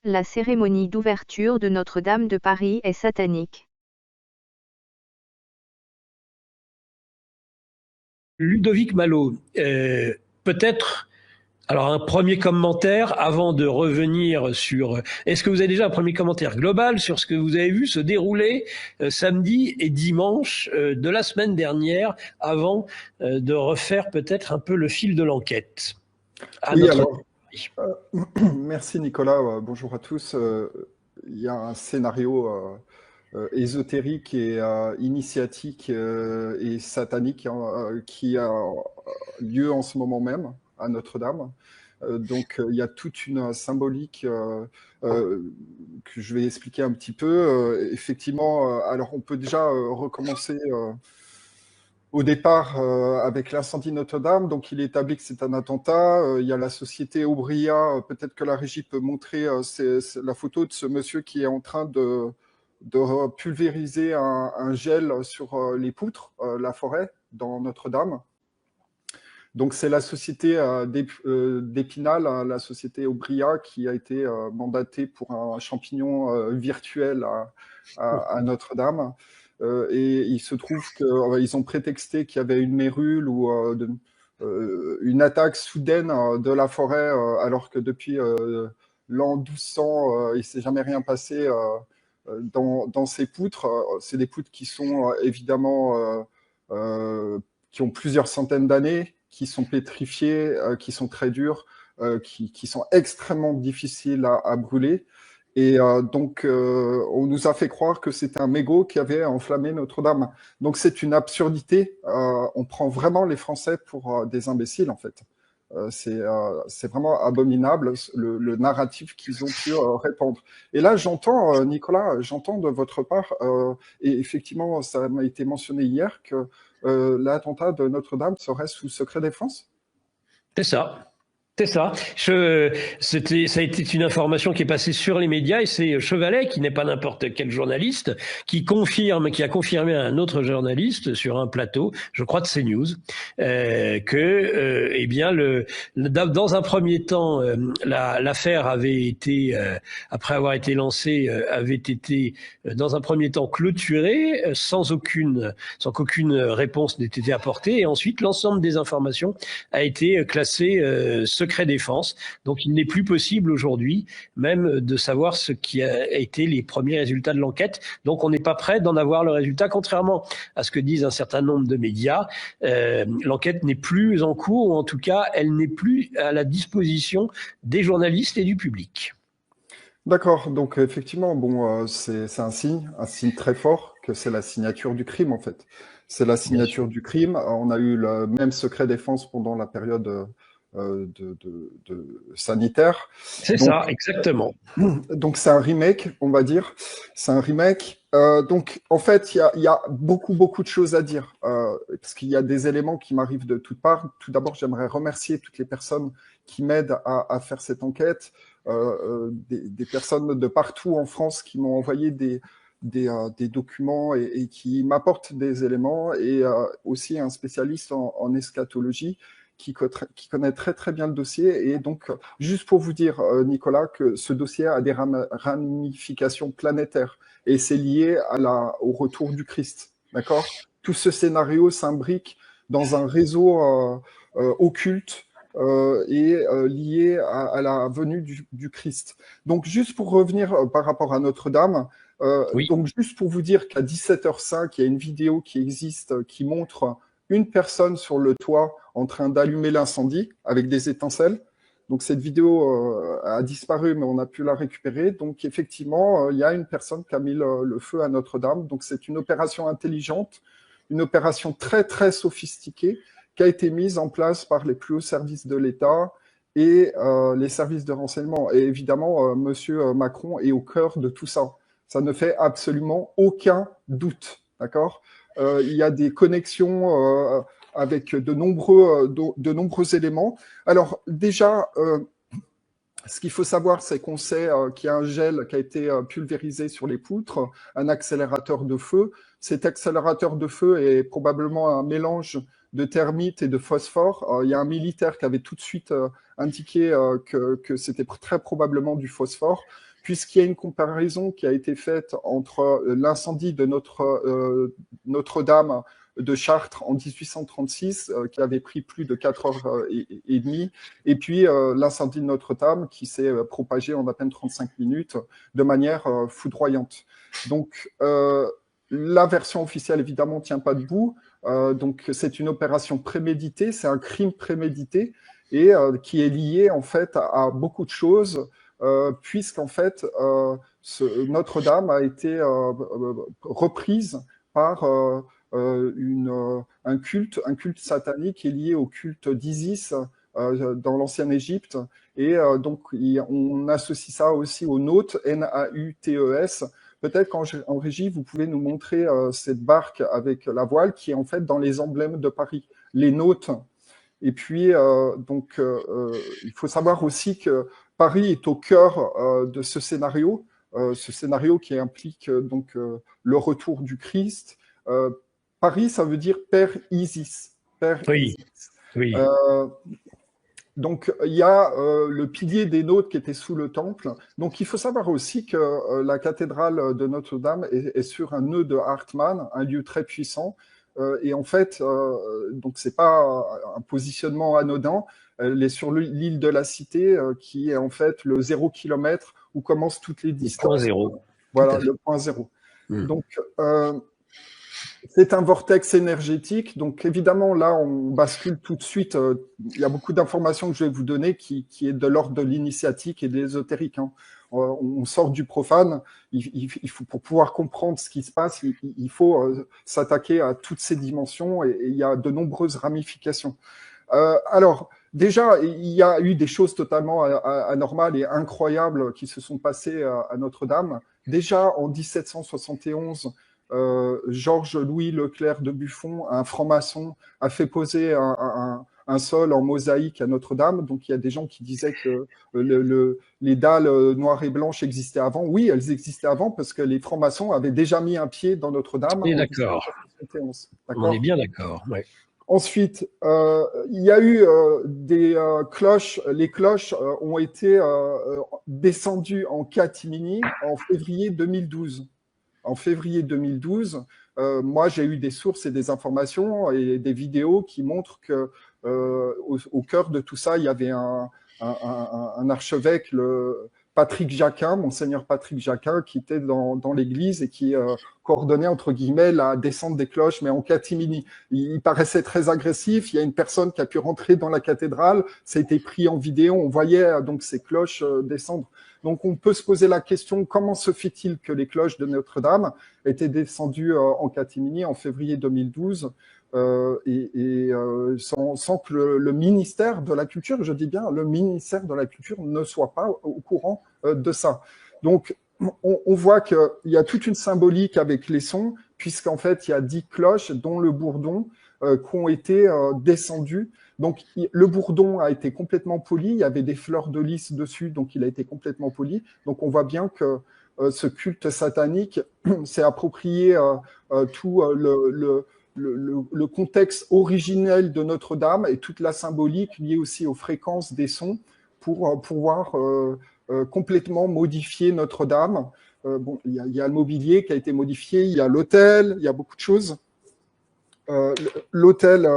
La cérémonie d'ouverture de Notre-Dame de Paris est satanique. Ludovic Malot, peut-être, alors un premier commentaire avant de revenir sur... Est-ce que vous avez déjà un premier commentaire global sur ce que vous avez vu se dérouler samedi et dimanche de la semaine dernière, avant de refaire peut-être un peu le fil de l'enquête à Oui, notre... alors, merci Nicolas, bonjour à tous. Il y a un scénario ésotérique et initiatique et satanique hein, qui a lieu en ce moment même à Notre-Dame. Donc il y a toute une symbolique que je vais expliquer un petit peu. Effectivement, alors on peut déjà recommencer au départ avec l'incendie de Notre-Dame. Donc il est établi que c'est un attentat. Il y a la société Aubria. Peut-être que la régie peut montrer c'est la photo de ce monsieur qui est en train de pulvériser un gel sur les poutres, la forêt, dans Notre-Dame. Donc c'est la société d'Épinal, hein, la société Aubria, qui a été mandatée pour un champignon virtuel à Notre-Dame. Et il se trouve qu'ils ont prétexté qu'il y avait une mérule ou une attaque soudaine de la forêt, alors que depuis l'an 1200, il ne s'est jamais rien passé dans ces poutres. C'est des poutres qui sont évidemment qui ont plusieurs centaines d'années, qui sont pétrifiées, qui sont très dures, qui sont extrêmement difficiles à brûler. Et donc, on nous a fait croire que c'était un mégot qui avait enflammé Notre-Dame. Donc, c'est une absurdité. On prend vraiment les Français pour des imbéciles, en fait. C'est vraiment abominable le narratif qu'ils ont pu répandre. Et là, j'entends, Nicolas, j'entends de votre part, et effectivement, ça m'a été mentionné hier, que l'attentat de Notre-Dame serait sous secret défense. C'est ça. C'est ça. Ça a été une information qui est passée sur les médias et c'est Chevalet, qui n'est pas n'importe quel journaliste, qui a confirmé à un autre journaliste sur un plateau, je crois de CNews, que, eh bien, dans un premier temps, l'affaire avait été, après avoir été lancée, avait été dans un premier temps clôturée sans qu'aucune réponse n'ait été apportée, et ensuite l'ensemble des informations a été classé secret défense. Donc il n'est plus possible aujourd'hui même de savoir ce qui a été les premiers résultats de l'enquête. Donc on n'est pas prêt d'en avoir le résultat, contrairement à ce que disent un certain nombre de médias. L'enquête n'est plus en cours, ou en tout cas elle n'est plus à la disposition des journalistes et du public. D'accord, donc effectivement, bon, c'est un signe très fort, que c'est la signature du crime en fait. C'est la signature du crime. On a eu le même secret défense pendant la période sanitaire. C'est Donc, ça, exactement. donc c'est un remake, on va dire. C'est un remake. Donc en fait, il y a beaucoup de choses à dire, parce qu'il y a des éléments qui m'arrivent de toutes parts. Tout d'abord, j'aimerais remercier toutes les personnes qui m'aident à faire cette enquête. Des personnes de partout en France qui m'ont envoyé des documents et qui m'apportent des éléments, et aussi un spécialiste en eschatologie qui connaît très bien le dossier. Et donc, juste pour vous dire, Nicolas, que ce dossier a des ramifications planétaires, et c'est lié au retour du Christ, d'accord? Tout ce scénario s'imbrique dans un réseau occulte et lié à la venue du Christ. Donc, juste pour revenir par rapport à Notre-Dame, Oui. donc juste pour vous dire qu'à 17h05, il y a une vidéo qui existe qui montre une personne sur le toit en train d'allumer l'incendie avec des étincelles. Donc cette vidéo a disparu, mais on a pu la récupérer. Donc effectivement, il y a une personne qui a mis le feu à Notre-Dame. Donc c'est une opération intelligente, une opération très sophistiquée, qui a été mise en place par les plus hauts services de l'État et les services de renseignement. Et évidemment, Monsieur Macron est au cœur de tout ça. Ça ne fait absolument aucun doute, d'accord? Il y a des connexions avec de nombreux éléments. Alors déjà, ce qu'il faut savoir, c'est qu'on sait qu'il y a un gel qui a été pulvérisé sur les poutres, un accélérateur de feu. Cet accélérateur de feu est probablement un mélange de thermite et de phosphore. Il y a un militaire qui avait tout de suite indiqué que c'était très probablement du phosphore, puisqu'il y a une comparaison qui a été faite entre l'incendie de Notre-Dame de Chartres en 1836, qui avait pris plus de 4 heures et demie, et puis l'incendie de Notre-Dame qui s'est propagé en à peine 35 minutes de manière foudroyante. Donc, la version officielle, évidemment, ne tient pas debout. Donc, c'est une opération préméditée, c'est un crime prémédité et qui est lié, en fait, à beaucoup de choses, puisqu'en fait, Notre-Dame a été reprise par un culte satanique qui est lié au culte d'Isis dans l'ancienne Égypte. Et donc, on associe ça aussi aux nautes, N-A-U-T-E-S. Peut-être qu'en régie, vous pouvez nous montrer cette barque avec la voile qui est en fait dans les emblèmes de Paris, les nautes. Et puis, il faut savoir aussi que Paris est au cœur de ce scénario qui implique le retour du Christ. Paris, ça veut dire Père Isis. Père Oui, Isis. oui. Donc, il y a le pilier des nôtres qui était sous le temple. Donc, il faut savoir aussi que la cathédrale de Notre-Dame est sur un nœud de Hartmann, un lieu très puissant. Et en fait, donc c'est pas un positionnement anodin. Elle est sur l'île de la Cité, qui est en fait le 0 km où commencent toutes les distances. Le point zéro. Voilà, le point zéro. Donc, c'est un vortex énergétique. Donc, évidemment, là, on bascule tout de suite. Il y a beaucoup d'informations que je vais vous donner qui est de l'ordre de l'initiatique et de l'ésotérique. Hein. On sort du profane. Il faut, pour pouvoir comprendre ce qui se passe, il faut s'attaquer à toutes ces dimensions et il y a de nombreuses ramifications. Alors, déjà, il y a eu des choses totalement anormales et incroyables qui se sont passées à Notre-Dame. Déjà, en 1771, Georges-Louis Leclerc de Buffon, un franc-maçon, a fait poser un sol en mosaïque à Notre-Dame. Donc, il y a des gens qui disaient que les dalles noires et blanches existaient avant. Oui, elles existaient avant parce que les francs-maçons avaient déjà mis un pied dans Notre-Dame. D'accord. On est bien d'accord. Ouais. Ensuite, il y a eu des cloches. Les cloches ont été descendues en catimini en février 2012. En février 2012, moi, j'ai eu des sources et des informations et des vidéos qui montrent que au cœur de tout ça, il y avait un archevêque, Patrick Jacquin, monseigneur Patrick Jacquin, qui était dans l'église et qui coordonnait, entre guillemets, la descente des cloches, mais en catimini. Il paraissait très agressif. Il y a une personne qui a pu rentrer dans la cathédrale. Ça a été pris en vidéo. On voyait donc ces cloches descendre. Donc, on peut se poser la question, comment se fait-il que les cloches de Notre-Dame étaient descendues en catimini en février 2012 sans que le ministère de la Culture, je dis bien le ministère de la Culture, ne soit pas au courant de ça. Donc, on voit qu'il y a toute une symbolique avec les sons, puisqu'en fait, il y a 10 cloches, dont le bourdon, qui ont été descendues. Donc, le bourdon a été complètement poli, il y avait des fleurs de lys dessus, donc il a été complètement poli. Donc, on voit bien que ce culte satanique s'est approprié tout le contexte originel de Notre-Dame et toute la symbolique liée aussi aux fréquences des sons pour pouvoir complètement modifier Notre-Dame. Bon, il y a le mobilier qui a été modifié, il y a l'autel, il y a beaucoup de choses. L'autel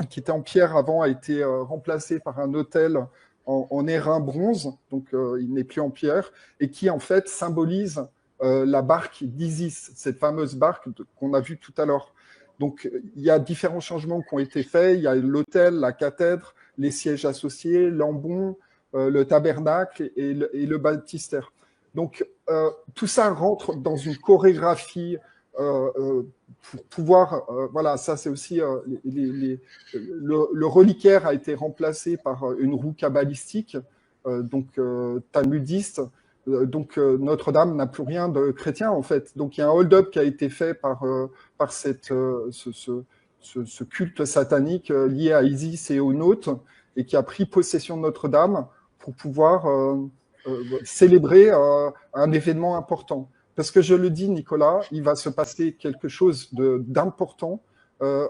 qui était en pierre avant a été remplacé par un autel en airain bronze, donc il n'est plus en pierre, et qui en fait symbolise la barque d'Isis, cette fameuse barque qu'on a vue tout à l'heure. Donc il y a différents changements qui ont été faits, il y a l'autel, la cathèdre, les sièges associés, l'ambon, le tabernacle et le baptistère. Donc tout ça rentre dans une chorégraphie pour pouvoir, voilà, ça c'est aussi, le reliquaire a été remplacé par une roue kabbalistique, talmudiste, Notre-Dame n'a plus rien de chrétien en fait. Donc il y a un hold-up qui a été fait par ce culte satanique lié à Isis et aux Nautes et qui a pris possession de Notre-Dame pour pouvoir célébrer un événement important. Parce que je le dis, Nicolas, il va se passer quelque chose d'important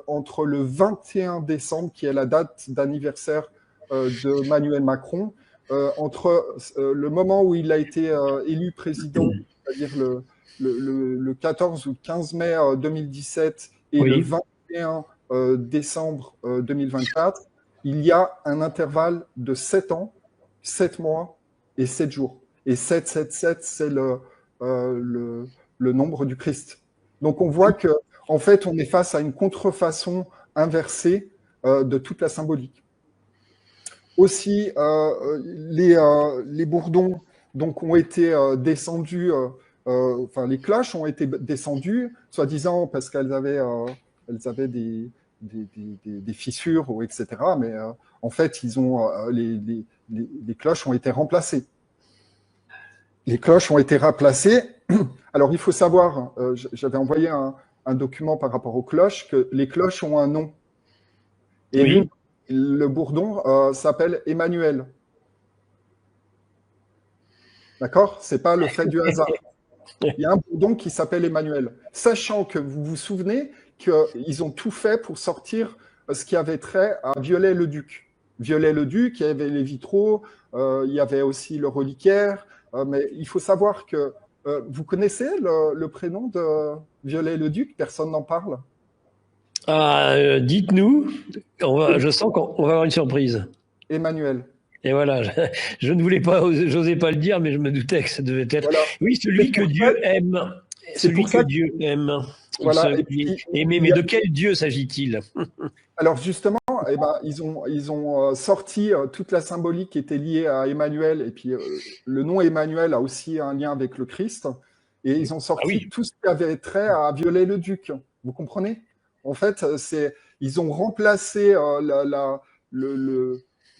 entre le 21 décembre, qui est la date d'anniversaire de Emmanuel Macron, entre le moment où il a été élu président, c'est-à-dire le 14 ou 15 mai 2017 et le Oui. 21 décembre 2024, il y a un intervalle de 7 ans, 7 mois et 7 jours. Et 7, c'est le nombre du Christ. Donc on voit que, en fait, on est face à une contrefaçon inversée de toute la symbolique. Aussi, les bourdons donc, ont été descendus, enfin, les cloches ont été descendues, soi-disant parce qu'elles avaient des fissures, ou etc. Mais en fait, les cloches ont été remplacées. Les cloches ont été remplacées. Alors, il faut savoir, j'avais envoyé un document par rapport aux cloches, que les cloches ont un nom. Et Oui. le bourdon s'appelle Emmanuel. D'accord? C'est pas le fait du hasard. Il y a un bourdon qui s'appelle Emmanuel. Sachant que vous vous souvenez qu'ils ont tout fait pour sortir ce qui avait trait à Viollet-le-Duc. Viollet-le-Duc, il y avait les vitraux, il y avait aussi le reliquaire. Mais il faut savoir que vous connaissez le prénom de Viollet-le-Duc? Personne n'en parle. Ah, dites-nous, je sens qu'on va avoir une surprise. Emmanuel. Et voilà, je ne voulais pas, j'osais pas le dire, mais je me doutais que ça devait être. Voilà. Oui, celui que Dieu aime. Celui que Dieu aime. Voilà. Mais de quel Dieu s'agit-il? Alors justement, eh ben, ils ont sorti toute la symbolique qui était liée à Emmanuel, et puis le nom Emmanuel a aussi un lien avec le Christ, et ils ont sorti tout ce qui avait trait à Viollet-le-Duc. Vous comprenez? En fait, ils ont remplacé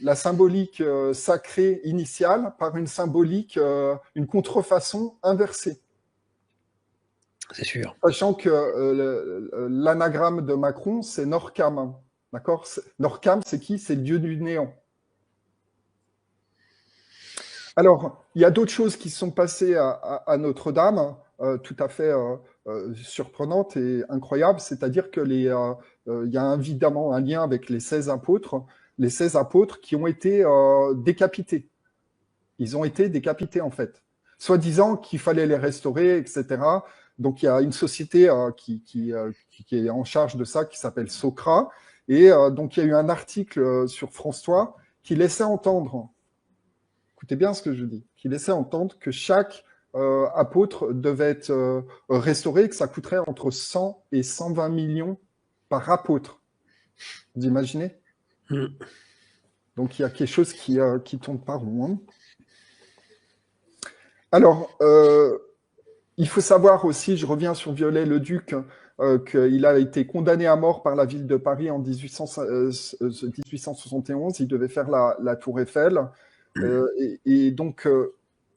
la symbolique sacrée initiale par une symbolique, une contrefaçon inversée. C'est sûr. Sachant que l'anagramme de Macron, c'est Norcam. D'accord? Norcam, c'est qui? C'est le dieu du néant. Alors, il y a d'autres choses qui se sont passées à Notre-Dame, tout à fait surprenantes et incroyables. C'est-à-dire que il y a évidemment un lien avec les 16 apôtres qui ont été décapités. Ils ont été décapités, en fait. Soi-disant qu'il fallait les restaurer, etc. Donc, il y a une société qui est en charge de ça, qui s'appelle Socra. Et donc, il y a eu un article sur France 3 qui laissait entendre, écoutez bien ce que je dis, qui laissait entendre que chaque apôtre devait être restauré, que ça coûterait entre 100 et 120 millions par apôtre. Vous imaginez? Donc, il y a quelque chose qui tourne pas rond. Hein. Alors, il faut savoir aussi, je reviens sur Viollet-le-Duc, qu'il a été condamné à mort par la ville de Paris en 1871. Il devait faire la Tour Eiffel. Et donc,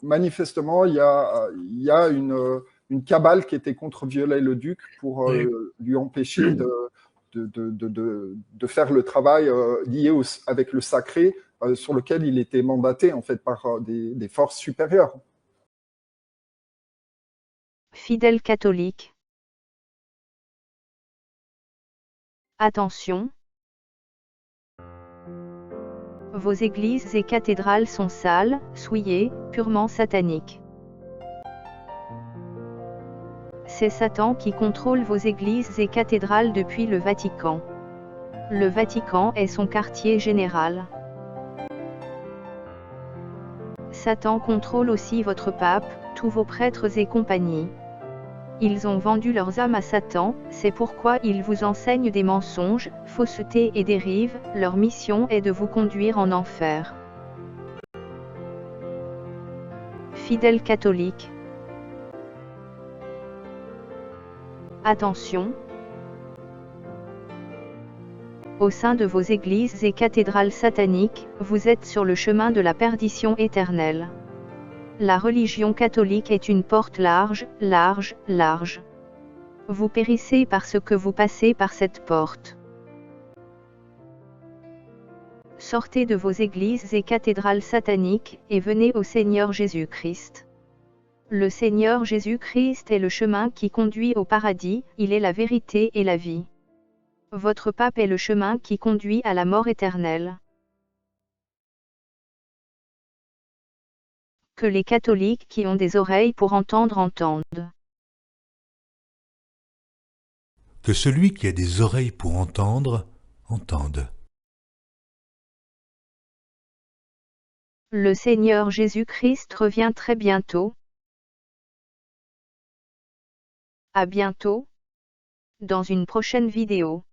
manifestement, il y a une cabale qui était contre Viollet-le-Duc pour lui empêcher de faire le travail lié avec le sacré sur lequel il était mandaté en fait par des forces supérieures. Fidèles catholiques. Attention. Vos églises et cathédrales sont sales, souillées, purement sataniques. C'est Satan qui contrôle vos églises et cathédrales depuis le Vatican. Le Vatican est son quartier général. Satan contrôle aussi votre pape, tous vos prêtres et compagnie. Ils ont vendu leurs âmes à Satan, c'est pourquoi ils vous enseignent des mensonges, faussetés et dérives, leur mission est de vous conduire en enfer. Fidèles catholiques. Attention. Au sein de vos églises et cathédrales sataniques, vous êtes sur le chemin de la perdition éternelle. La religion catholique est une porte large, large, large. Vous périssez parce que vous passez par cette porte. Sortez de vos églises et cathédrales sataniques, et venez au Seigneur Jésus-Christ. Le Seigneur Jésus-Christ est le chemin qui conduit au paradis, il est la vérité et la vie. Votre pape est le chemin qui conduit à la mort éternelle. Que les catholiques qui ont des oreilles pour entendre entendent. Que celui qui a des oreilles pour entendre, entende. Le Seigneur Jésus-Christ revient très bientôt. À bientôt, dans une prochaine vidéo.